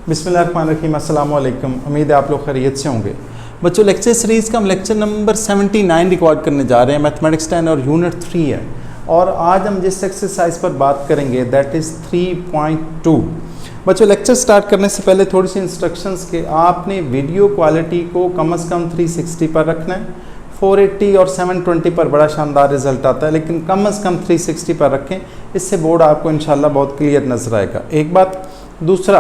बिस्मिल्लाहिर्रहमानिर्रहीम, अस्सलाम वालेकुम। उम्मीद है आप लोग खैरियत से होंगे। बच्चों, लेक्चर सीरीज़ का हम लेक्चर नंबर 79 रिकॉर्ड करने जा रहे हैं। मैथमेटिक्स 10 और यूनिट 3 है। और आज हम जिस एक्सरसाइज पर बात करेंगे दैट इज़ 3.2। बच्चों, लेक्चर स्टार्ट करने से पहले थोड़ी सी इंस्ट्रक्शंस के आपने वीडियो क्वालिटी को कम से कम 360 पर रखना है। 480 और 720 पर बड़ा शानदार रिजल्ट आता है, लेकिन कम से कम 360 पर रखें। इससे बोर्ड आपको इंशाल्लाह बहुत क्लियर नज़र आएगा। एक बात। दूसरा,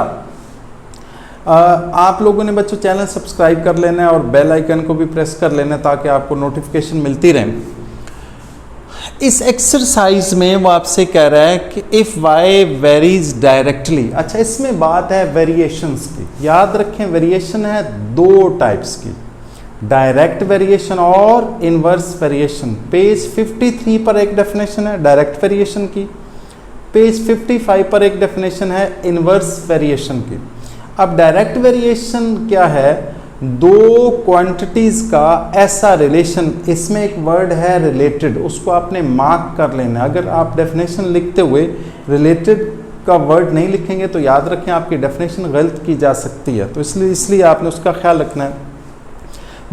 आप लोगों ने बच्चों चैनल सब्सक्राइब कर लेना है और बेल आइकन को भी प्रेस कर लेना है ताकि आपको नोटिफिकेशन मिलती रहे। इस एक्सरसाइज में वो आपसे कह रहा है कि इफ़ वाई वेरीज डायरेक्टली। अच्छा, इसमें बात है वेरिएशंस की। याद रखें, वेरिएशन है दो टाइप्स की, डायरेक्ट वेरिएशन और इनवर्स वेरिएशन। पेज 53 पर एक डेफिनेशन है डायरेक्ट वेरिएशन की, पेज 55 पर एक डेफिनेशन है इनवर्स वेरिएशन की। अब डायरेक्ट वेरिएशन क्या है? दो क्वांटिटीज़ का ऐसा रिलेशन, इसमें एक वर्ड है रिलेटेड, उसको आपने मार्क कर लेना। अगर आप डेफिनेशन लिखते हुए रिलेटेड का वर्ड नहीं लिखेंगे तो याद रखें आपकी डेफिनेशन गलत की जा सकती है। तो इसलिए आपने उसका ख्याल रखना है।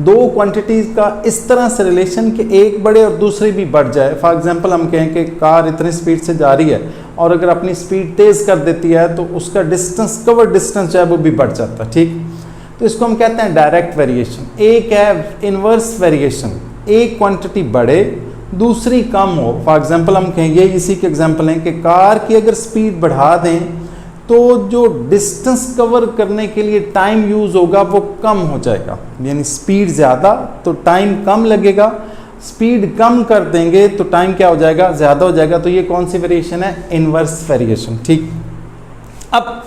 दो क्वांटिटीज़ का इस तरह से रिलेशन कि एक बढ़े और दूसरी भी बढ़ जाए। फॉर एग्जांपल हम कहें कि कार इतनी स्पीड से जा रही है और अगर अपनी स्पीड तेज़ कर देती है तो उसका डिस्टेंस, कवर डिस्टेंस जो है वो भी बढ़ जाता है। ठीक, तो इसको हम कहते हैं डायरेक्ट वेरिएशन। एक है इनवर्स वेरिएशन, एक क्वांटिटी बढ़े दूसरी कम हो। फॉर एग्जांपल हम कहें, ये इसी के एग्जांपल हैं कि कार की अगर स्पीड बढ़ा दें तो जो डिस्टेंस कवर करने के लिए टाइम यूज़ होगा वो कम हो जाएगा। यानी स्पीड ज़्यादा तो टाइम कम लगेगा, स्पीड कम कर देंगे तो टाइम क्या हो जाएगा? ज़्यादा हो जाएगा। तो ये कौन सी वेरिएशन है? Inverse variation. ठीक, अब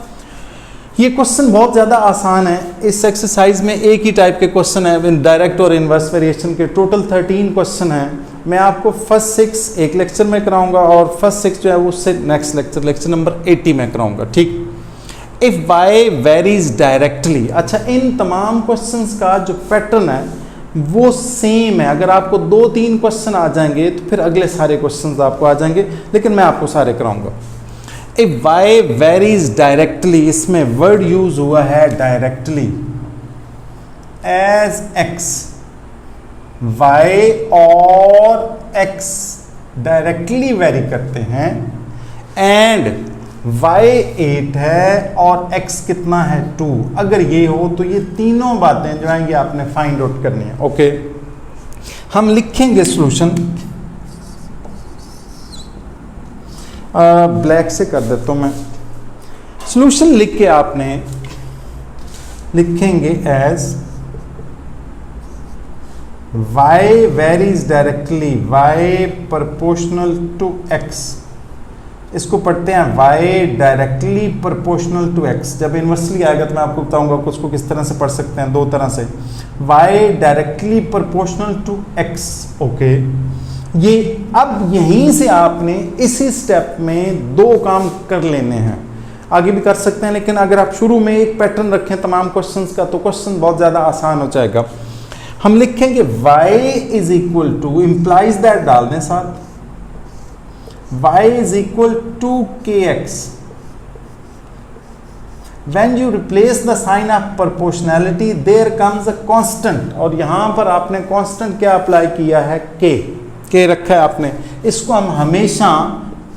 ये क्वेश्चन बहुत ज़्यादा आसान है। इस एक्सरसाइज में एक ही टाइप के क्वेश्चन है, डायरेक्ट और इनवर्स वेरिएशन के। टोटल 13 क्वेश्चन हैं। मैं आपको फर्स्ट 6 एक लेक्चर में कराऊंगा और फर्स्ट 6 जो है वो उससे नेक्स्ट लेक्चर नंबर 80 में कराऊंगा। ठीक, इफ़ वाई वेरीज डायरेक्टली। अच्छा, इन तमाम क्वेश्चंस का जो पैटर्न है वो सेम है। अगर आपको 2-3 क्वेश्चन आ जाएंगे तो फिर अगले सारे क्वेश्चंस आपको आ जाएंगे, लेकिन मैं आपको सारे कराऊंगा। इफ़ वाई वेरीज डायरेक्टली, इसमें वर्ड यूज हुआ है डायरेक्टली, एज एक्स। y और x डायरेक्टली वेरी करते हैं एंड y 8 है और x कितना है 2। अगर ये हो तो ये तीनों बातें जो हैं ये आपने फाइंड आउट करनी है। ओके, हम लिखेंगे सॉल्यूशन। ब्लैक से कर देता हूं मैं। सॉल्यूशन लिख के आपने लिखेंगे as y varies directly, y proportional to x। इसको पढ़ते हैं y directly proportional to x। जब इन्वर्सली आएगा तो मैं आपको बताऊंगा कि उसको किस तरह से पढ़ सकते हैं। दो तरह से, y directly proportional to x। Okay, ये अब यहीं से आपने इसी स्टेप में दो काम कर लेने हैं। आगे भी कर सकते हैं, लेकिन अगर आप शुरू में एक पैटर्न रखें तमाम क्वेश्चंस का तो क्वेश्चन बहुत ज़्यादा आसान हो जाएगा। हम लिखेंगे y is equal to, implies that डाल दें साथ, y is equal to kx। When you replace the sign of proportionality there comes a constant. और यहां पर आपने कांस्टेंट क्या अप्लाई किया है? k रखा है आपने। इसको हम हमेशा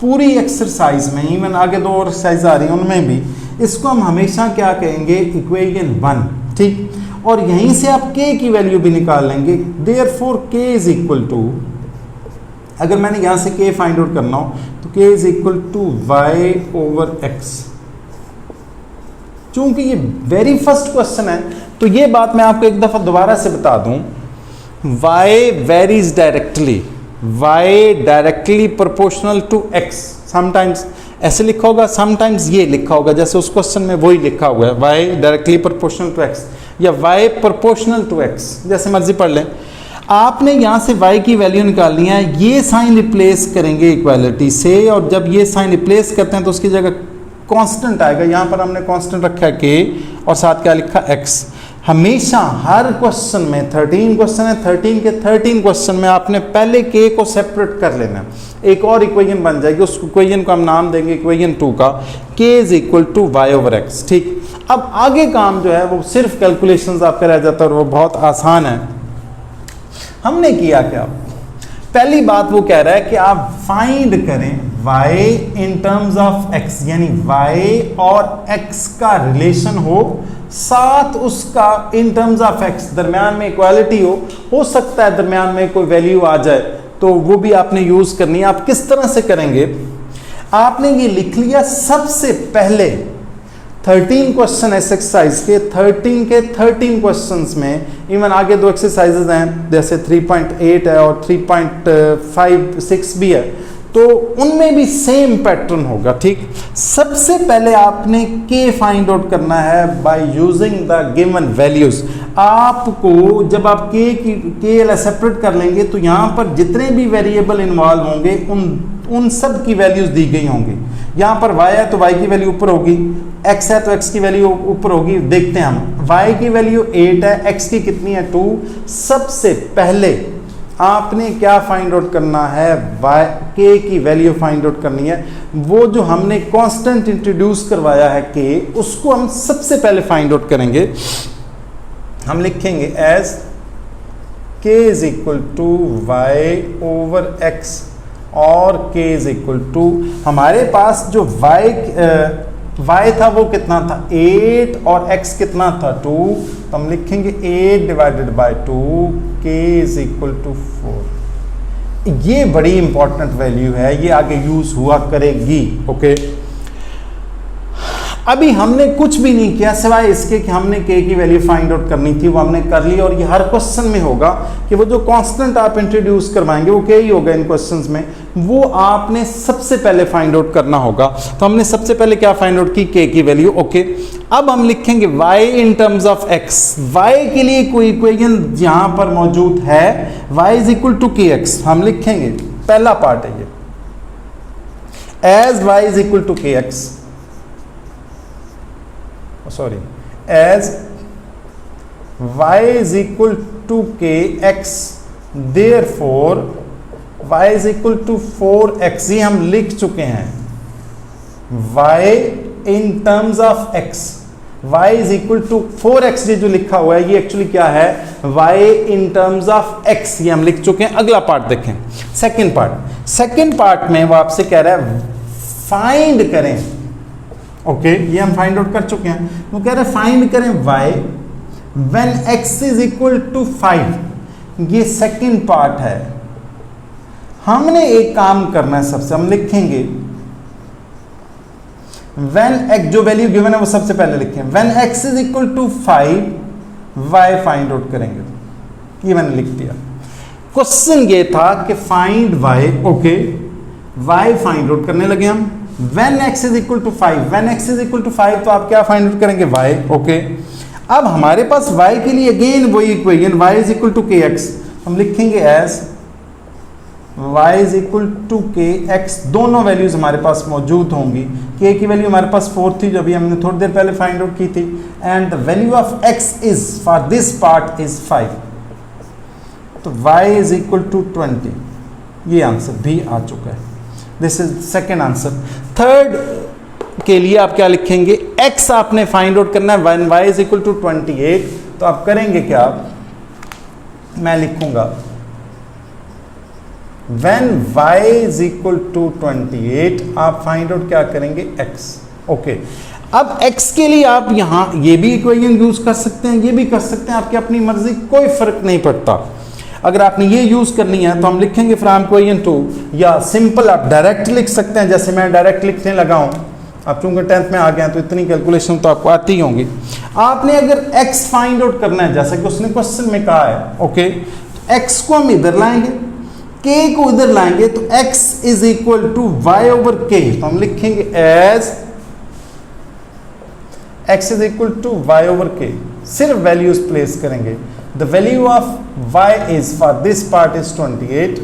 पूरी एक्सरसाइज में, इवन आगे दो और एक्सरसाइज आ रही हैं उनमें भी, इसको हम हमेशा क्या कहेंगे? इक्वेशन 1। ठीक, और यहीं से आप k की वैल्यू भी निकाल लेंगे। Therefore k is equal to, अगर मैंने यहां से k फाइंड आउट करना हो तो k is equal to y over x। चूंकि ये वेरी फर्स्ट क्वेश्चन है तो ये बात मैं आपको एक दफा दोबारा से बता दूं, y varies directly, y directly proportional to x। Sometimes ऐसे लिखा होगा, समटाइम्स ये लिखा होगा, जैसे उस क्वेश्चन में वही लिखा हुआ है y directly proportional to x या y प्रोपोर्शनल टू x, जैसे मर्जी पढ़ लें। आपने यहाँ से y की वैल्यू निकालनी है। ये साइन रिप्लेस करेंगे इक्वालिटी से, और जब ये साइन रिप्लेस करते हैं तो उसकी जगह कांस्टेंट आएगा। यहाँ पर हमने कांस्टेंट रखा है k और साथ क्या लिखा x। हमेशा हर क्वेश्चन में 13 क्वेश्चन है, 13 के 13 क्वेश्चन में आपने पहले के को सेपरेट कर लेना है। एक और इक्वेशन बन जाएगी, उस इक्वेशन को हम नाम देंगे इक्वेशन 2 का, k is equal to Y over X. ठीक, अब आगे काम जो है वो सिर्फ कैलकुलेशंस आपका रह जाता है और वो बहुत आसान है। हमने किया क्या, पहली बात वो कह रहा है कि आप फाइंड करें y in terms of x, यानी y और x का रिलेशन हो, साथ उसका इन टर्म्स ऑफ x दरमियान में इक्वालिटी हो सकता है दरमियान में कोई वैल्यू आ जाए, तो वो भी आपने यूज करनी है। आप किस तरह से करेंगे, आपने ये लिख लिया सबसे पहले 13 क्वेश्चन इस एक्सरसाइज के, 13 के 13 क्वेश्चंस में, इवन आगे दो एक्सरसाइजेज हैं जैसे 3.8 है और 3.56 भी है, तो उनमें भी सेम पैटर्न होगा। ठीक, सबसे पहले आपने के फाइंड आउट करना है by using the given values. आपको जब आप के सेपरेट कर लेंगे तो यहाँ पर जितने भी वेरिएबल इन्वॉल्व होंगे उन सब की वैल्यूज दी गई होंगी। यहाँ पर y है तो y की वैल्यू ऊपर होगी, x है तो x की वैल्यू ऊपर होगी। देखते हैं हम, y की वैल्यू 8 है, x की कितनी है 2। सबसे पहले आपने क्या फाइंड आउट करना है, k की वैल्यू फाइंड आउट करनी है। वो जो हमने कांस्टेंट इंट्रोड्यूस करवाया है k, उसको हम सबसे पहले फाइंड आउट करेंगे। हम लिखेंगे as k is equal to Y over x और k इज इक्वल टू, हमारे पास जो y था वो कितना था 8 और x कितना था 2, तो हम लिखेंगे 8 divided by 2, k is equal to 4। ये बड़ी इंपॉर्टेंट वैल्यू है, ये आगे यूज हुआ करेगी। ओके, अभी हमने कुछ भी नहीं किया सिवाय इसके कि हमने k की वैल्यू फाइंड आउट करनी थी, वो हमने कर ली। और ये हर क्वेश्चन में होगा कि वो जो कांस्टेंट आप इंट्रोड्यूस करवाएंगे वो k ही होगा इन क्वेश्चंस में, वो आपने सबसे पहले फाइंड आउट करना होगा। तो हमने सबसे पहले क्या फाइंड आउट की, k की वैल्यू। ओके, अब हम लिखेंगे y in terms of x। y के लिए कोई इक्वेशन यहां पर मौजूद है, y is equal to kx। हम लिखेंगे, पहला पार्ट है ये, as y is equal to kx, sorry, as y is equal to kx, therefore y is equal to 4x। ये हम लिख चुके हैं, y in terms of x, y is equal to 4x। ये जो लिखा हुआ है ये एक्चुअली क्या है, y in terms of x, ये हम लिख चुके हैं। अगला पार्ट देखें, सेकेंड पार्ट में वो आपसे कह रहा है फाइंड करें। ओके, ये हम फाइंड आउट कर चुके हैं। वो कह रहे हैं फाइंड करें y when x is equal to 5। ये सेकंड पार्ट है। हमने एक काम करना है, सबसे हम लिखेंगे when x, जो वैल्यू गिवन है वो सबसे पहले लिखें, when x is equal to 5 y find out करेंगे। ये मैंने लिख दिया। क्वेश्चन ये था कि find y। Okay, y find out करने लगे हम। when x is equal to 5, when x is equal to 5 तो आप क्या फाइंड आउट करेंगे, y। ओके, अब हमारे पास y के लिए अगेन वही equation, y is equal to kx। हम लिखेंगे as y is equal to kx। दोनों वैल्यूज हमारे पास मौजूद होंगी। k की वैल्यू हमारे पास 4 थी जो अभी हमने थोड़ी देर पहले फाइंड आउट की थी, and the value of x is for this part is 5, तो y is equal to 20। ये आंसर भी आ चुका है। This is second answer. Third के लिए आप क्या लिखेंगे, x आपने फाइंड आउट करना है when y is equal to 28। तो आप करेंगे क्या, मैं लिखूंगा when y is equal to 28, आप फाइंड आउट क्या करेंगे, x। ओके, अब x के लिए आप यहां ये भी इक्वेशन यूज कर सकते हैं, ये भी कर सकते हैं, आपकी अपनी मर्जी, कोई फर्क नहीं पड़ता। अगर आपने ये यूज करनी है तो हम लिखेंगे फ्रॉम इक्वेशन 2, या सिंपल आप डायरेक्ट लिख सकते हैं, जैसे मैं डायरेक्ट लिखने लगा हूं। आप चूंकि 10th में आ गए हैं तो इतनी कैलकुलेशन तो आपको आती ही होंगी। आपने अगर x फाइंड आउट करना है जैसे कि उसने क्वेश्चन में कहा है, ओके, तो x को हम इधर लाएंगे, k को इधर लाएंगे, तो x is equal to Y over k। तो हम लिखेंगे as x is equal to Y over k। सिर्फ वैल्यूज प्लेस करेंगे। The value of y is, for this part is 28,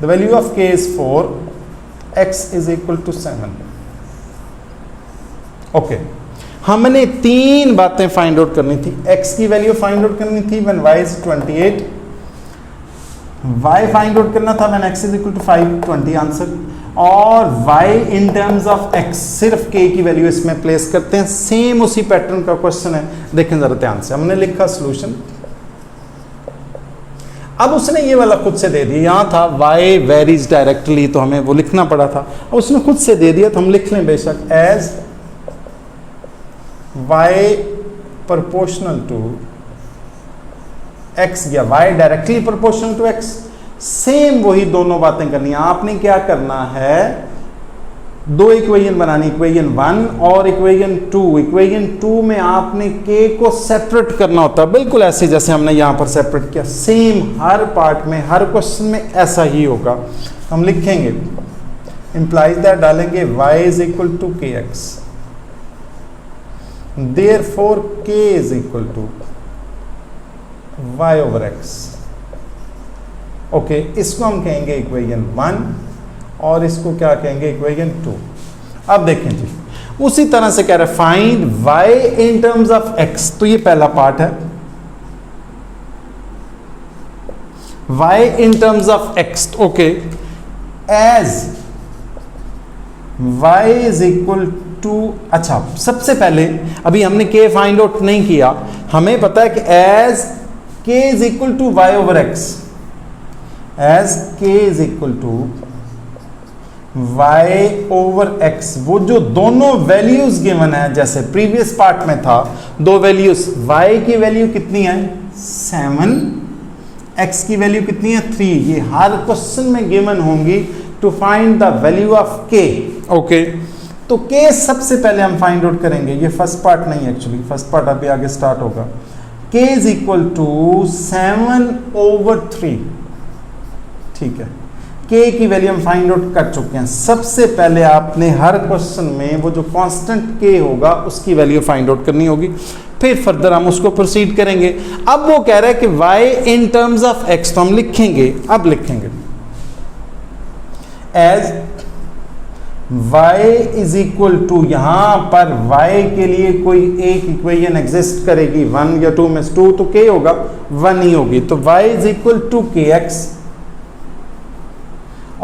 the value of k is 4, x is equal to 7। Okay, हमने 3 बातें find out करनी थी। x की value find out करनी थी when y is 28, y find out करना था when x is equal to 5, 20 answer, और y in terms of x सिर्फ k की वैल्यू इसमें प्लेस करते हैं। सेम उसी पैटर्न का क्वेश्चन है, देखें जरा ध्यान से। हमने लिखा सॉल्यूशन, अब उसने ये वाला खुद से दे दिया, यहां था y वेरीज डायरेक्टली, तो हमें वो लिखना पड़ा था, अब उसने खुद से दे दिया तो हम लिख लें बेशक as y proportional to x या y directly proportional to x। Same वही दोनों बातें करनी है। आपने क्या करना है, 2 इक्वेशन बनानी, इक्वेशन 1 और इक्वेशन 2। इक्वेशन 2 में आपने k को सेपरेट करना होता है, बिल्कुल ऐसे जैसे हमने यहां पर सेपरेट किया। सेम हर पार्ट में, हर क्वेश्चन में ऐसा ही होगा। हम लिखेंगे इंप्लाइज दैट, डालेंगे y is equal to K X, therefore k is equal to y over x। Okay, इसको हम कहेंगे इक्वेशन 1 और इसको क्या कहेंगे, इक्वेशन 2। अब देखें जी, उसी तरह से कह रहे हैं find y in terms of x, तो ये पहला पार्ट है, y in terms of x। Okay, as y is equal to, अच्छा सबसे पहले अभी हमने k फाइंड आउट नहीं किया, हमें पता है कि as k is equal to y over x, as k is equal to y over x, वो जो दोनों वैल्यूज गिवन है जैसे प्रीवियस पार्ट में था, 2 वैल्यूज, y की वैल्यू कितनी है 7, x की वैल्यू कितनी है 3, ये हर क्वेश्चन में गिवन होंगी to find the value of k। Okay, तो k सबसे पहले हम फाइंड आउट करेंगे, ये फर्स्ट पार्ट नहीं, एक्चुअली फर्स्ट पार्ट अभी आगे स्टार्ट होगा। k is equal to 7 over 3, ठीक है, k की वैल्यू हम फाइंड आउट कर चुके हैं। सबसे पहले आपने हर क्वेश्चन में वो जो कांस्टेंट k होगा उसकी वैल्यू फाइंड आउट करनी होगी, फिर फर्दर हम उसको प्रोसीड करेंगे। अब वो कह रहा है कि y in terms of x, तो हम लिखेंगे, अब लिखेंगे as y is equal to, यहां पर y के लिए कोई एक इक्वेशन एग्जिस्ट करेगी 1 या 2 में से 2 तो k होगा, 1 ही होगी, तो y is equal to kx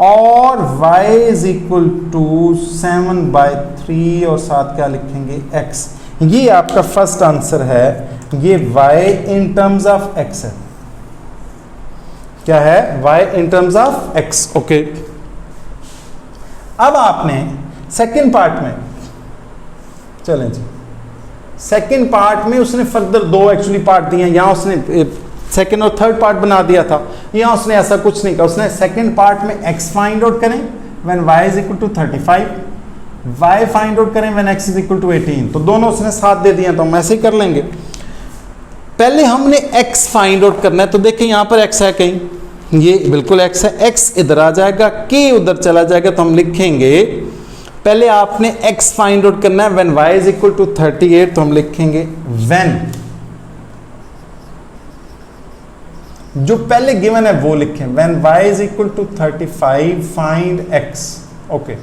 और y इज इक्वल टू 7/3 और साथ क्या लिखेंगे x। ये आपका फर्स्ट आंसर है, ये y in terms of x है। क्या है, y in terms of x। Okay, अब आपने सेकंड पार्ट में चलें जी, सेकंड पार्ट में उसने फर्दर 2 एक्चुअली पार्ट दिए हैं, यहां उसने सेकेंड और थर्ड पार्ट बना दिया था, यहां उसने ऐसा कुछ नहीं कहा। उसने सेकेंड पार्ट में x फाइंड आउट करें when y is equal to 35, y find out करें when x is equal to 18, तो दोनों उसने साथ दे दिए, तो हम ऐसे ही कर लेंगे। पहले हमने x फाइंड आउट करना है, तो देखें यहां पर x है कहीं, ये बिल्कुल x है, x इधर आ जाएगा, k उधर चला जाएगा, तो हम लिखेंगे पहले आपने x फाइंड आउट करना है when y is equal to 38, तो हम लिखेंगे व्हेन, जो पहले गिवन है वो लिखें, when y is equal to 35 find x। Okay,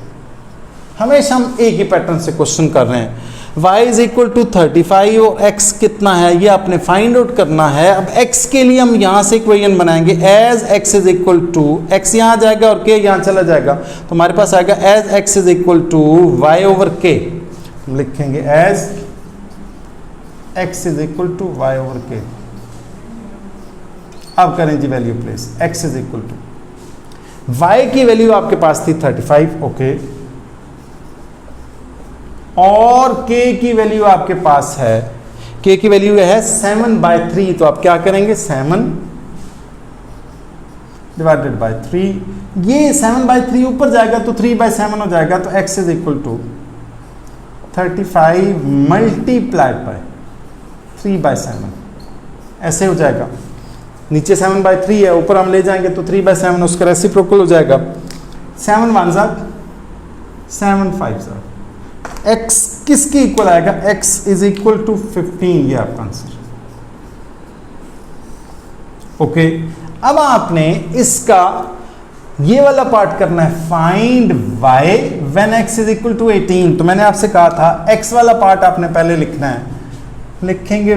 हमेशा हम एक ही पैटर्न से क्वेश्चन कर रहे हैं, y इज इक्वल टू 35 और x कितना है ये आपने फाइंड आउट करना है। अब x के लिए हम यहां से इक्वेशन बनाएंगे as x is equal to, x यहां आ जाएगा और k यहां चला जाएगा, तो हमारे पास आएगा as x is equal to y over k। हम लिखेंगे as x is equal to y over k। अब करें जी value place, x is equal to, y की वैल्यू आपके पास थी 35, ओके, और k की वैल्यू आपके पास है, k की वैल्यू है 7/3, तो आप क्या करेंगे 7 डिवाइडेड बाय 3, ये 7/3 ऊपर जाएगा तो 3/7 हो जाएगा, तो x is equal to 35 multiplied by 3/7, ऐसे हो जाएगा। नीचे 7/3 है, ऊपर हम ले जाएंगे तो 3/7 उसका रेसिप्रोकल हो जाएगा। 7 1 7 5 x किसके इक्वल आएगा, x इज इक्वल टू 15, ये आपका आंसर। ओके, अब आपने इसका ये वाला पार्ट करना है, find y when x is equal to 18, तो मैंने आपसे कहा था x वाला पार्ट आपने पहले लिखना है, लिखेंगे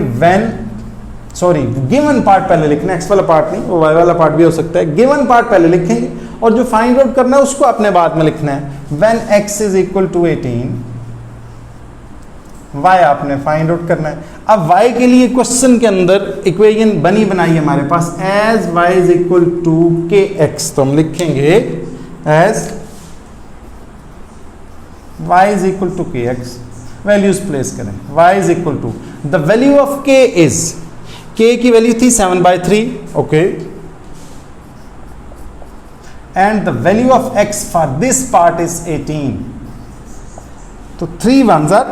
गिवन पार्ट पहले लिखना है, x वाला पार्ट नहीं, वो y वाला पार्ट भी हो सकता है। गिवन पार्ट पहले लिखेंगे और जो फाइंड आउट करना है उसको आपने बाद में लिखना है। When x is equal to 18, y आपने फाइंड आउट करना है। अब y के लिए क्वेश्चन के अंदर इक्वेशन बनी बनाई हमारे पास, as y is equal to kx, तो हम लिखेंगे as y is equal to kx, values place करें। y is equal to the value of k is, k की वैल्यू थी 7/3, okay, and the value of x for this part is 18, तो 3 1s are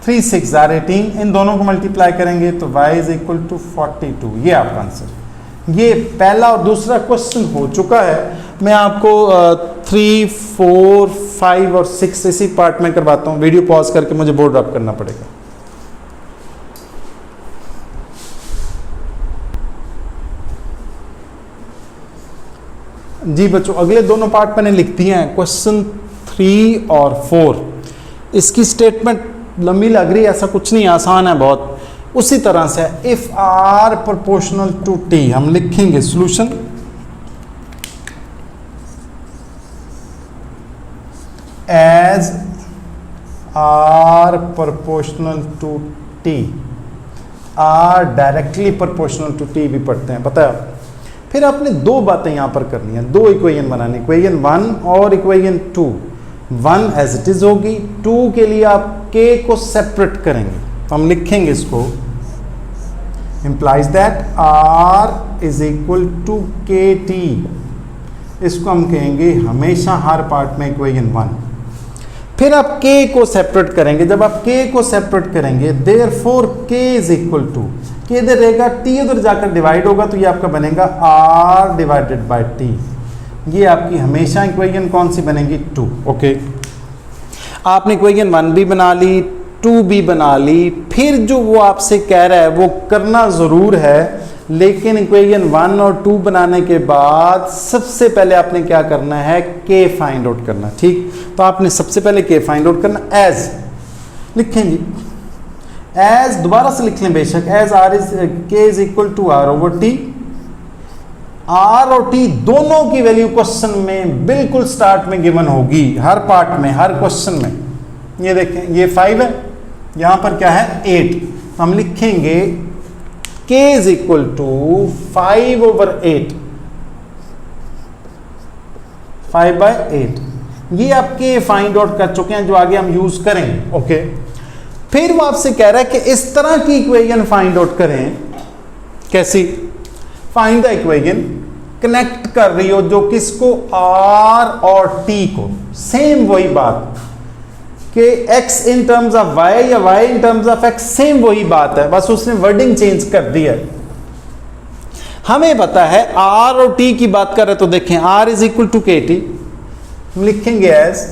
3 6 are 18, इन दोनों को multiply करेंगे तो y is equal to 42, ये आपका आंसर। ये पहला और दूसरा क्वेश्चन हो चुका है। मैं आपको 3 4 5 और 6 इसी पार्ट में करवाता हूँ। वीडियो पॉज करके मुझे बोर्ड ड्रॉप करना पड़ेगा। जी बच्चों, अगले दोनों पार्ट मैंने लिख दिए हैं, क्वेश्चन 3 और 4। इसकी स्टेटमेंट लंबी लग रही है, ऐसा कुछ नहीं, आसान है बहुत। उसी तरह से if r proportional to t, हम लिखेंगे solution as r proportional to t, r directly proportional to t भी पढ़ते हैं, पता है। फिर आपने दो बातें यहां पर करनी है, दो इक्वेशन बनानी, इक्वेशन 1 और इक्वेशन 2। 1 एज इट इज होगी, 2 के लिए आप k को सेपरेट करेंगे, तो हम लिखेंगे इसको implies that r is equal to kt, इसको हम कहेंगे हमेशा हर पार्ट में इक्वेशन 1। फिर आप k को सेपरेट करेंगे, जब आप k को सेपरेट करेंगे therefore k is equal to, k इधर रहेगा, t उधर जाकर डिवाइड होगा, तो ये आपका बनेगा r डिवाइडेड बाय t। ये आपकी हमेशा इक्वेशन कौन सी बनेगी? 2। ओके, आपने इक्वेशन 1 भी बना ली, 2 भी बना ली। फिर जो वो आपसे कह रहा है वो करना ज़रूर है, लेकिन इक्वेशन 1 और 2 बनाने के बाद सबसे पहले आपने क्या करना है? k फाइंड आउट करना। ठीक, तो आपने सबसे पहले k फाइंड आउट करना। एज लिखेंगे, एज दोबारा से लिख लें बेशक, as r is k is equal to r over t। r और t दोनों की वैल्यू क्वेश्चन में बिल्कुल स्टार्ट में गिवन होगी, हर पार्ट में, हर क्वेश्चन में। ये देखें, ये 5 है, यहां पर क्या है? 8। हम लिखेंगे k is equal to 5 over 8, 5/8। ये आप k फाइंड आउट कर चुके हैं, जो आगे हम यूज करेंगे। ओके, फिर वो आपसे कह रहा है कि इस तरह की इक्वेशन फाइंड आउट करें। कैसी? फाइंड द इक्वेशन कनेक्ट कर रही हो जो किसको? r और t को। सेम वही बात कि x in terms of y या y in terms of x, same वही बात है, बस उसने वर्डिंग चेंज कर दी है। हमें पता है r और t की बात कर रहे, तो देखें r is equal to kt, हम लिखेंगे एज।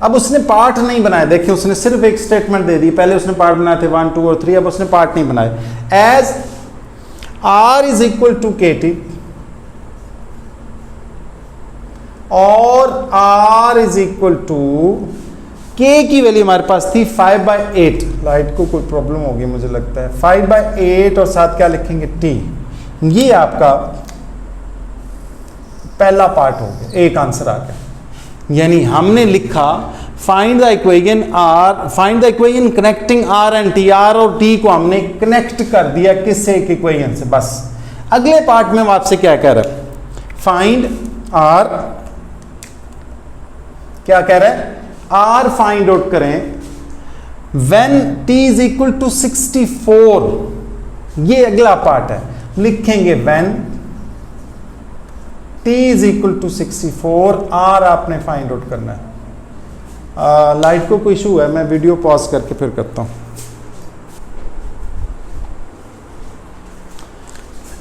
अब उसने पार्ट नहीं बनाया, देखिए उसने सिर्फ एक स्टेटमेंट दे दी, पहले उसने पार्ट बनाए थे 1 2 और 3, अब उसने पार्ट नहीं बनाए। As r is equal to kt और r is equal to k की वैल्यू हमारे पास थी 5/8। लाइट को कोई प्रॉब्लम होगी मुझे लगता है। 5/8 और साथ क्या लिखेंगे? t। ये आपका पहला पार्ट हो गया, एक आंसर आ गया। यानी हमने लिखा find the equation r, find the equation connecting r and t। r और t को हमने कनेक्ट कर दिया किससे? एक इक्वेशन से। बस अगले पार्ट में हम आपसे क्या कह रहे हैं? फाइंड r, क्या कह रहे हैं? r फाइंड आउट करें when t is equal to 64। ये अगला पार्ट है, लिखेंगे when t is equal to 64, r आपने फाइंड आउट करना है। लाइट को कोई इशू है? मैं वीडियो पॉज करके फिर करता हूं।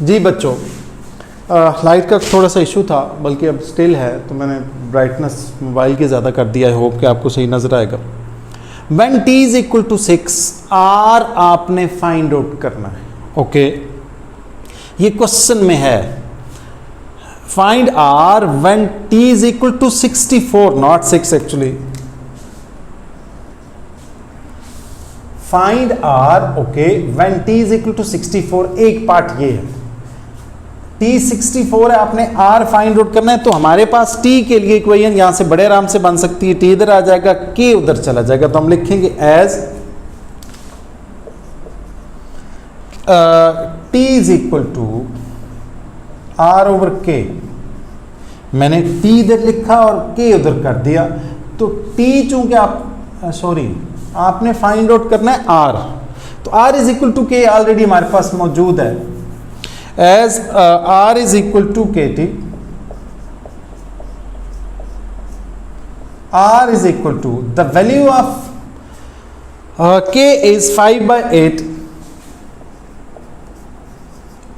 जी बच्चों, लाइट का थोड़ा सा इशू था, बल्कि अब स्टिल है, तो मैंने ब्राइटनेस मोबाइल की ज़्यादा कर दिया है। होप कि आपको सही नज़र आएगा। When t is equal to 6, r आपने फाइंड आउट करना है। ओके, ये क्वेश्चन में है। Find R when T is equal to 64, not 6 actually. Find R okay when T is equal to 64। एक पार्ट ये है, टी 64 है, आपने आर फाइंड आउट करना है, तो हमारे पास टी के लिए इक्वेशन यहां से बड़े आराम से बन सकती है। टी इधर आ जाएगा, के उधर चला जाएगा, तो हम लिखेंगे as T is equal to R over K. मैंने टी इधर लिखा और के उधर कर दिया, तो टी चूंकि आपने फाइंड आउट करना है आर, तो R is equal to K already हमारे पास मौजूद है। As R is equal to K T, R is equal to the value of K is 5/8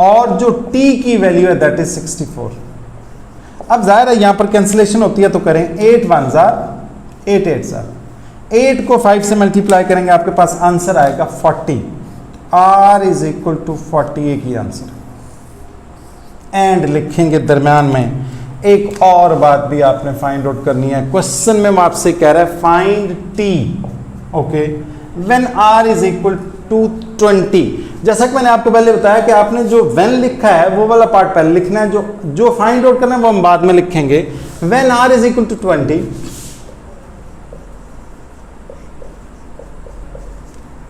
और जो टी की वैल्यू है दैट इज 64। अब जाहिर है यहां पर कैंसिलेशन होती है, तो करें 8 1 जार 8 8 जार, 8 को 5 से मल्टीप्लाई करेंगे, आपके पास आंसर आएगा 40। आर इज इक्वल टू 40 एक ही आंसर। एंड लिखेंगे दरम्यान में एक और बात भी आपने फाइंड आउट करनी है। क्वेश्चन में आपसे कह रहा है find T okay when R is equal to 20। जैसा कि मैंने आपको पहले बताया कि आपने जो व्हेन लिखा है वो वाला पार्ट पहले लिखना है, जो फाइंड आउट करना है वो हम बाद में लिखेंगे। When R is equal to 20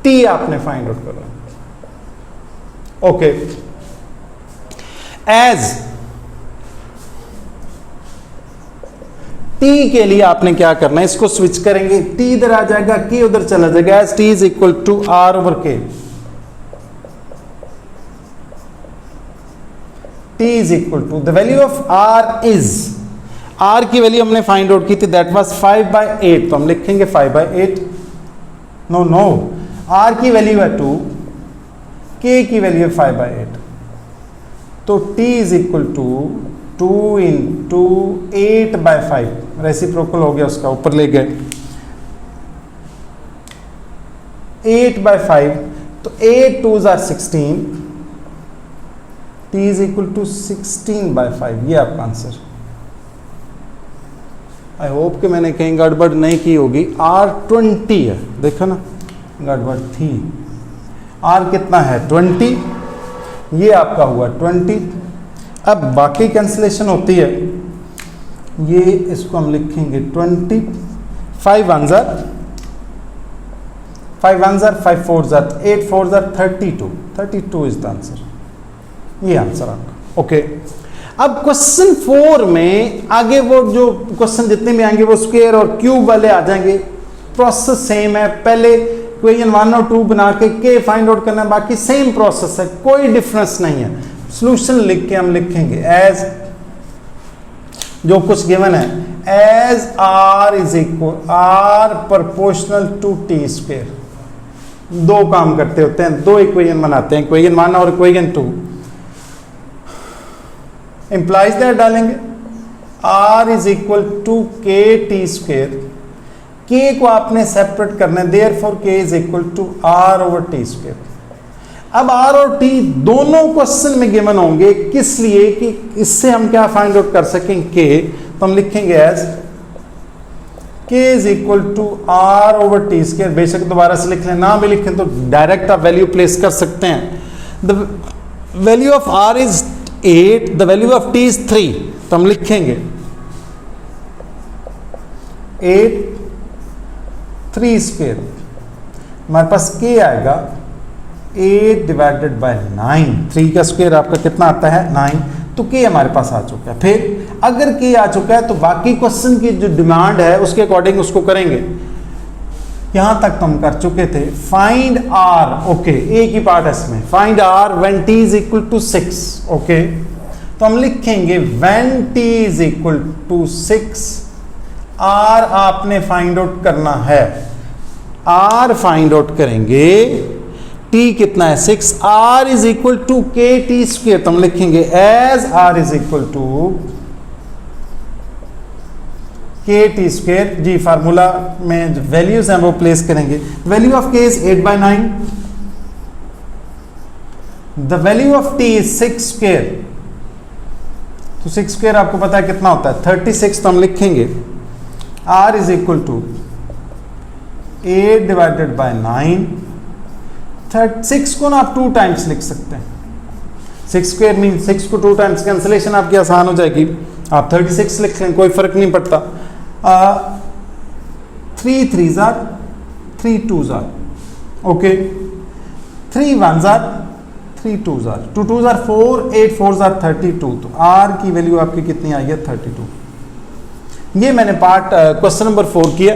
T आपने फाइंड आउट करना ओके। एज टी के लिए आपने क्या करना है, इसको स्विच करेंगे, टी इधर आ जाएगा, के उधर चला जाएगा। As T is equal to R over K, T is equal to the value of R is, R की वैल्यू हमने फाइंड आउट की थी दैट वाज 5/8, तो हम लिखेंगे 5/8। नो आर की वैल्यू है 2, के की वैल्यू है 5/8, तो t is equal to 2 into 8/5, reciprocal हो गया उसका, ऊपर ले गए 8/5, तो 8 2s are 16, t is equal to 16/5। ये आपका आंसर। आई होप कि मैंने कहीं गड़बड़ नहीं की होगी। R 20 है, देखो ना गड़बड़ थी। R कितना है 20, ये आपका हुआ 20। अब बाकी कैंसिलेशन होती है, ये इसको हम लिखेंगे 20, 5 1 jar 5 1 jar 5 4 jar 8 4 jar 32 is the answer. ये आंसर आपका ओके। अब क्वेश्चन 4 में आगे वो जो क्वेश्चन जितने भी आएंगे वो स्क्वायर और क्यूब वाले आ जाएंगे। प्रोसेस सेम है, पहले इक्वेशन 1 और 2 बना के फाइंड आउट करना है, बाकी सेम प्रोसेस है, कोई डिफरेंस नहीं है। सॉल्यूशन लिख के हम लिखेंगे एज जो कुछ गिवन है, as R is equal R proportional to T square. दो काम करते होते हैं, दो इक्वेशन बनाते हैं, इक्वेशन 1 और इक्वेशन 2। इंप्लाइज दैट डालेंगे, R is equal to K T square. K को आपने सेपरेट करना है, therefore K is equal to R over T square. अब आर और टी दोनों क्वेश्चन में गिवन होंगे, किस लिए कि इससे हम क्या फाइंड आउट कर सकें के, तो हम लिखेंगे as K is equal to R over T square. बेशक दोबारा से लिख लें, ना भी लिखें तो डायरेक्ट आप वैल्यू प्लेस कर सकते हैं। The value of R is 8, the value of T is 3, तो हम लिखेंगे 8 3 स्क्वायर। हमारे पास के आएगा 8 डिवाइडेड बाय 9, 3 का स्क्वायर आपका कितना आता है 9, तो के हमारे पास आ चुका है। फिर अगर के आ चुका है तो बाकी क्वेश्चन की जो डिमांड है उसके अकॉर्डिंग उसको करेंगे। यहां तक तो हम कर चुके थे। फाइंड आर ओके, एक ही पार्ट है इसमें, find R when T is equal to 6 okay, तो हम लिखेंगे when T is equal to 6, R आपने फाइंड आउट करना है, आर फाइंड आउट करेंगे, टी कितना है 6, R is equal to K T square, तो हम लिखेंगे as R is equal to K T square. जी फार्मूला में जो वैल्यूज हैं वो प्लेस करेंगे। Value of K is 8/9, the value of T is 6 square, तो 6 स्क्वायर आपको पता है कितना होता है 36, तो हम लिखेंगे r is equal to 8 divided by 9। 6 को ना आप 2 टाइम्स लिख सकते हैं, 6 स्क्वायर मीन 6 को 2 टाइम्स, कैंसिलेशन आपकी आसान हो जाएगी, आप 36 लिख लें, कोई फर्क नहीं पड़ता। 3 3s are 3 2s are okay, 3 1s are 3 2s are 2 2s are 4, 8 4s are 32। तो r की वैल्यू आपकी कितनी आई है 32। ये मैंने पार्ट क्वेश्चन नंबर 4 किया।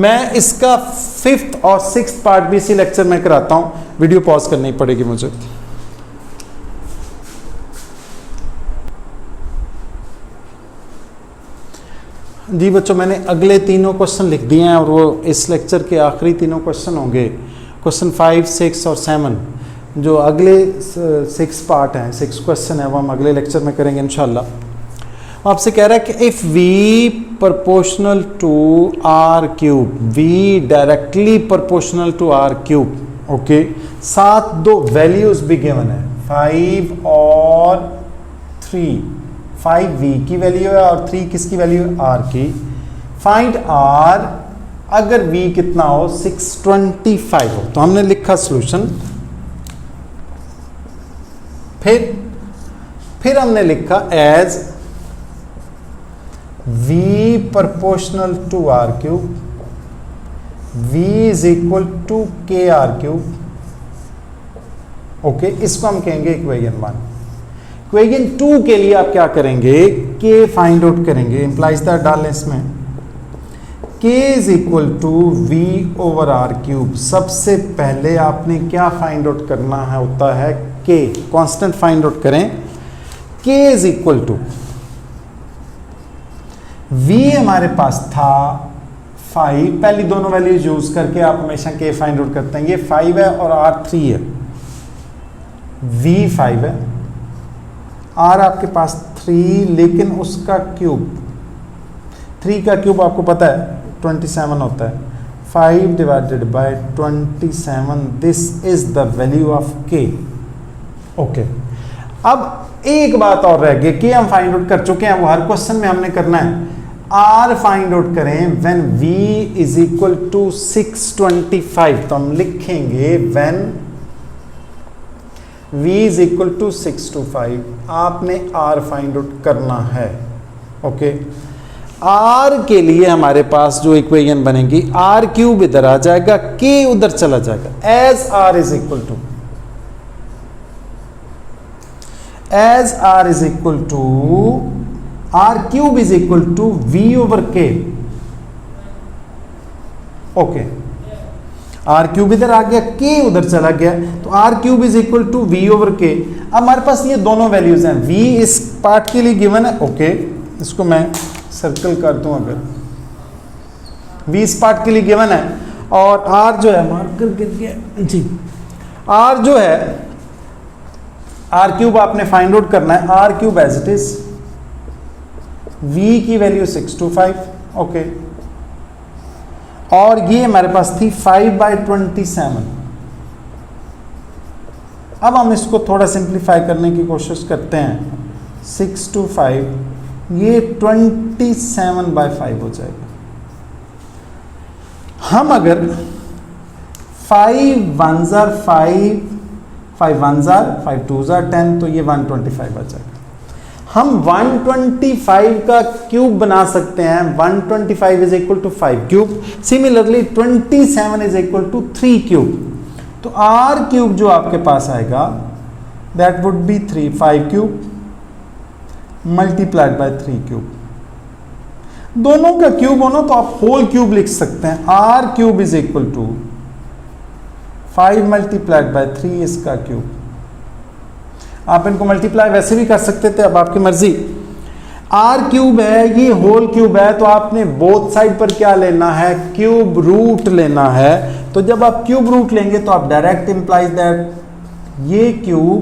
मैं इसका 5th और 6th पार्ट भी इसी लेक्चर में कराता हूं, वीडियो पॉज करनी पड़ेगी मुझे। जी बच्चों, मैंने अगले तीनों क्वेश्चन लिख दिए हैं और वो इस लेक्चर के आखिरी तीनों क्वेश्चन होंगे, क्वेश्चन 5 6 और 7। जो अगले 6 पार्ट हैं, 6 क्वेश्चन है, वो हम अगले लेक्चर में करेंगे इंशाल्लाह। आपसे कह रहा है कि if v proportional to r cube, v directly proportional to r cube, okay, साथ दो वैल्यूज भी गिवन है 5 और 3। 5 v की वैल्यू है और 3 किसकी वैल्यू है r की। फाइंड r अगर v कितना हो 625 हो। तो हमने लिखा सॉल्यूशन, फिर हमने लिखा as v proportional to r cube, v is equal to K R cube, okay. इसको हम कहेंगे इक्वेशन 1। इक्वेशन 2 के लिए आप क्या करेंगे, k फाइंड आउट करेंगे, इंप्लाइज दैट डाल लें इसमें, k is equal to v over R cube. सबसे पहले आपने क्या फाइंड आउट करना है होता है k, कांस्टेंट फाइंड आउट करें। k is equal to v हमारे पास था 5, पहली दोनों वैल्यूज यूज करके आप हमेशा k फाइंड आउट करते हैं। ये 5 है और r 3 है, v 5 है, r आपके पास 3, लेकिन उसका क्यूब, 3 का क्यूब आपको पता है 27 होता है। 5 divided by 27, this is the value of k, okay. अब एक बात और रह गई, k हम फाइंड आउट कर चुके हैं, वो हर क्वेश्चन में हमने करना है। r फाइंड आउट करें when v is equal to 625। तो हम लिखेंगे when v is equal to 625, आपने r फाइंड आउट करना है, ओके। r के लिए हमारे पास जो इक्वेशन बनेगी, r क्यूब इधर आ जाएगा, k उधर चला जाएगा, as r is equal to, as r is equal to, r cube is equal to v over k, okay. r cube इधर आ गया, k उधर चला गया, तो r cube is equal to v over k। अब हमारे पास ये दोनों वैल्यूज हैं, v इस पार्ट के लिए गिवन है, ओके। इसको मैं सर्कल कर दूं, अगर v इस पार्ट के लिए गिवन है और r जो है, मार्कर गिर गया जी, r जो है, r क्यूब आपने फाइंड आउट करना है, r cube as it is, v की वैल्यू 625, ओके। और ये हमारे पास थी 5/27। अब हम इसको थोड़ा सिंप्लीफाई करने की कोशिश करते हैं, 6 to 5, ये 27/5 हो जाएगा। हम अगर 5 1s are 5, 5 1s are 5 2s are 10, तो ये 125 आ जाएगा। हम 125 का क्यूब बना सकते हैं, 125 is equal to 5 cube. Similarly 27 is equal to 3 cube. तो r क्यूब जो आपके पास आएगा, that would be 5 cube multiplied by 3 cube. दोनों का क्यूब हो ना तो आप होल क्यूब लिख सकते हैं, r cube is equal to 5 multiplied by 3 इसका क्यूब। आप इनको मल्टीप्लाई वैसे भी कर सकते थे, अब आपकी मर्जी। r क्यूब है, ये होल क्यूब है, तो आपने बोथ साइड पर क्या लेना है, क्यूब रूट लेना है। तो जब आप क्यूब रूट लेंगे तो आप डायरेक्ट इंप्लाइज दैट ये क्यूब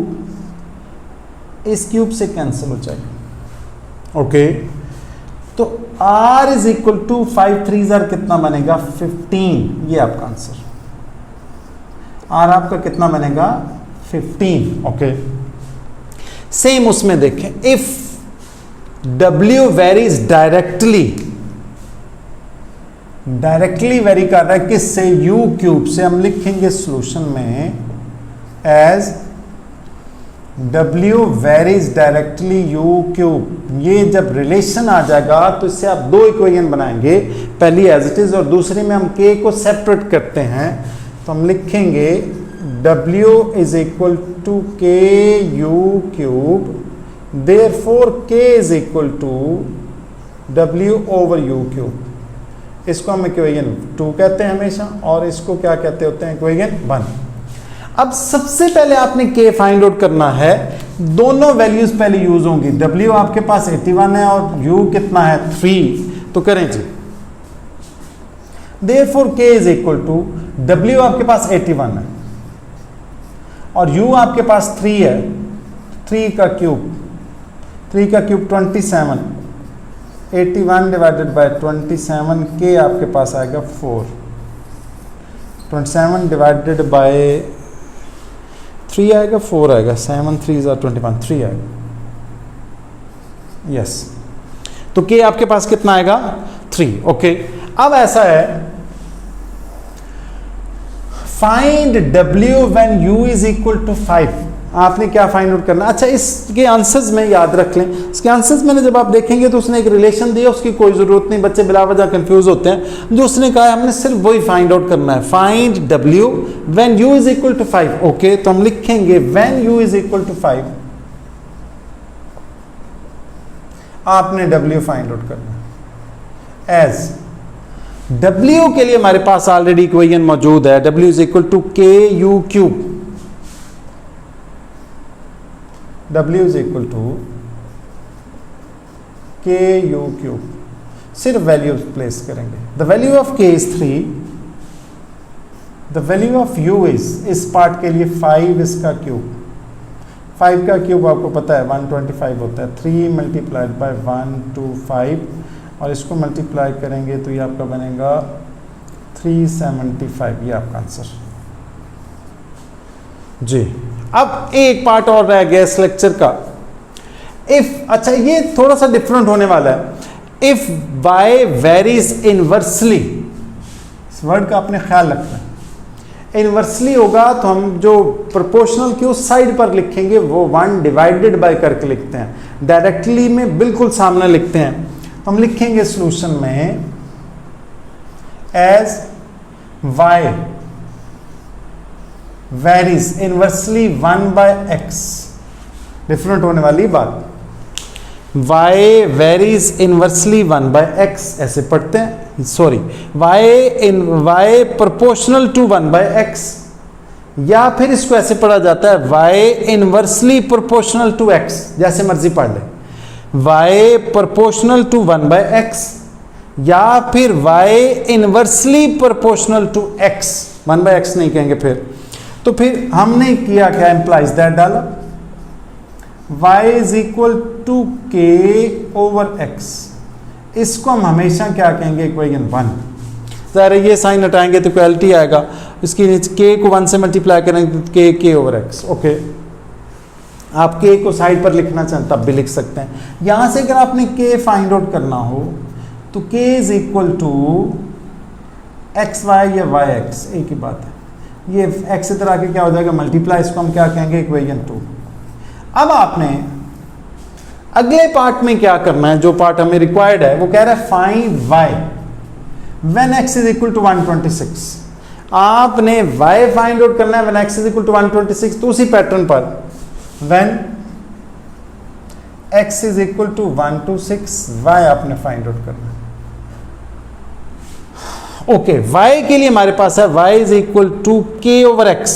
इस क्यूब से कैंसिल हो जाएगा, ओके। तो r is equal to 5 3s are कितना बनेगा 15, ये आपका आंसर। r आपका कितना बनेगा 15, ओके। सेम उसमें देखें, if W varies directly very कर रहा है किससे, u क्यूब से। हम लिखेंगे सॉल्यूशन में as W varies directly u cube. ये जब रिलेशन आ जाएगा तो इससे आप दो इक्वेशन बनाएंगे, पहली एज इट इज और दूसरी में हम k को सेपरेट करते हैं। तो हम लिखेंगे W is equal to k u cube, therefore k is equal to W over u cube. इसको हम इक्वेशन 2 कहते हैं हमेशा, और इसको क्या कहते होते हैं, इक्वेशन 1। अब सबसे पहले आपने k फाइंड आउट करना है, दोनों वैल्यूज पहले यूज होंगी। W आपके पास 81 है और u कितना है 3, तो करें जी। Therefore k is equal to W आपके पास 81 है और u आपके पास 3 है, 3 का क्यूब 27, 81 डिवाइडेड बाय 27, k आपके पास आएगा 4, 27 डिवाइडेड बाय 3 आएगा, 4 आएगा, 7 3 21, 3 आएगा, यस। तो k आपके पास कितना आएगा 3, ओके। अब ऐसा है, find W when u is equal to 5। आपने क्या फाइंड आउट करना। अच्छा, इसके आंसर्स में याद रख लें, इसके आंसर्स में जब आप देखेंगे तो उसने एक रिलेशन दिया, उसकी कोई ज़रूरत नहीं, बच्चे बिला वजह कंफ्यूज होते हैं। जो उसने कहा है हमने सिर्फ वही फाइंड आउट करना है, find W when u is equal to 5, okay. तो हम लिखेंगे when u is equal to 5, आपने W फाइंड आउट करना है। एज W के लिए हमारे पास ऑलरेडी इक्वेशन मौजूद है, W is equal to k u cube, W is equal to k u cube. सिर्फ वैल्यू प्लेस करेंगे। The value of k is 3, the value of u is, इस पार्ट के लिए 5, इसका क्यूब, 5 का क्यूब आपको पता है 125 होता है, 3 मल्टीप्लाइड बाय 125, और इसको मल्टीप्लाई करेंगे तो ये आपका बनेगा 375, ये आपका आंसर जी। अब एक पार्ट और रह गया इस लेक्चर का, इफ, अच्छा ये थोड़ा सा डिफरेंट होने वाला है। इफ y वेरीज इनवर्सली, इस वर्ड का आपने ख्याल रखना है। इनवर्सली होगा तो हम जो प्रोपोर्शनल की उस साइड पर लिखेंगे वो 1 डिवाइडेड बाय करके लिखते हैं, डायरेक्टली में बिल्कुल सामने लिखते हैं। तो हम लिखेंगे सॉल्यूशन में as y varies inversely 1 by x, different होने वाली बात। y varies inversely 1 by x, ऐसे पढ़ते हैं, sorry, y proportional to 1 by x, या फिर इसको ऐसे पढ़ा जाता है y inversely proportional to x, जैसे मर्जी पढ़ ले, y proportional to 1 by x, या फिर y inversely proportional to x, 1 by x नहीं कहेंगे। तो फिर हमने किया क्या, एम्प्लाइज दैट डाला, y is equal to k over x, इसको हम हमेशा क्या कहेंगे, इक्वेशन 1। ज़ाहिर है ये साइन हटाएंगे तो इक्वलिटी आएगा, इसकी नीचे k को 1 से मल्टीप्लाई करेंगे तो k ओवर x, ओके। आप k को साइड पर लिखना चाहें तब भी लिख सकते हैं। यहाँ से अगर आपने k फाइंड आउट करना हो तो k is equal to X Y या वाई एक्स, एक ही बात है। ये x इधर आके क्या हो जाएगा, मल्टीप्लाई, इसको हम क्या कहेंगे, इक्वेशन 2। अब आपने अगले पार्ट में क्या करना है, जो पार्ट हमें रिक्वायर्ड है, वो कह रहा है find y when x is equal to 126। आपने y फाइंड आउट करना है when x is equal to 126। तो उसी पैटर्न पर when x is equal to 126, y आपने फाइंड आउट करना है, ओके। y के लिए हमारे पास है y is equal to k over x,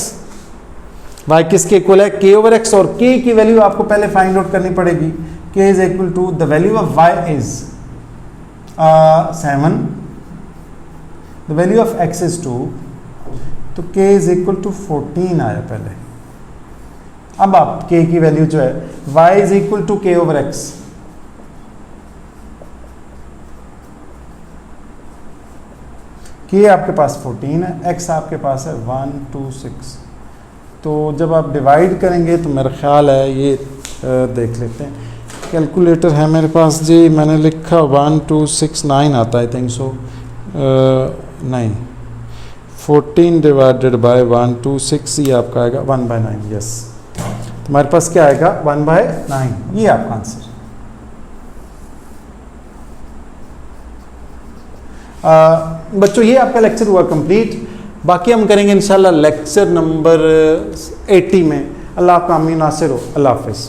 y किसके इक्वल है, k ओवर x, और k की वैल्यू आपको पहले फाइंड आउट करनी पड़ेगी। k is equal to, the value of y is 7, the value of x is 2, तो k इज इक्वल टू 14 आया पहले। अब आप k की वैल्यू जो है y is equal to k over x, k आपके पास 14 है, x आपके पास है 126। तो जब आप डिवाइड करेंगे तो मेरा ख्याल है ये देख लेते हैं, कैलकुलेटर है मेरे पास जी, मैंने लिखा 1269 आता है, आई थिंक सो, नहीं 14 डिवाइडेड बाय 126, ये आपका आएगा 1/9। यस, तुम्हारे पास क्या आएगा 1/9, ये आपका आंसर। बच्चों ये आपका लेक्चर हुआ कंप्लीट। बाकी हम करेंगे इंशाल्लाह लेक्चर नंबर 80 में। अल्लाह आपका आमीन नासिर हो। अल्लाह हाफिज़।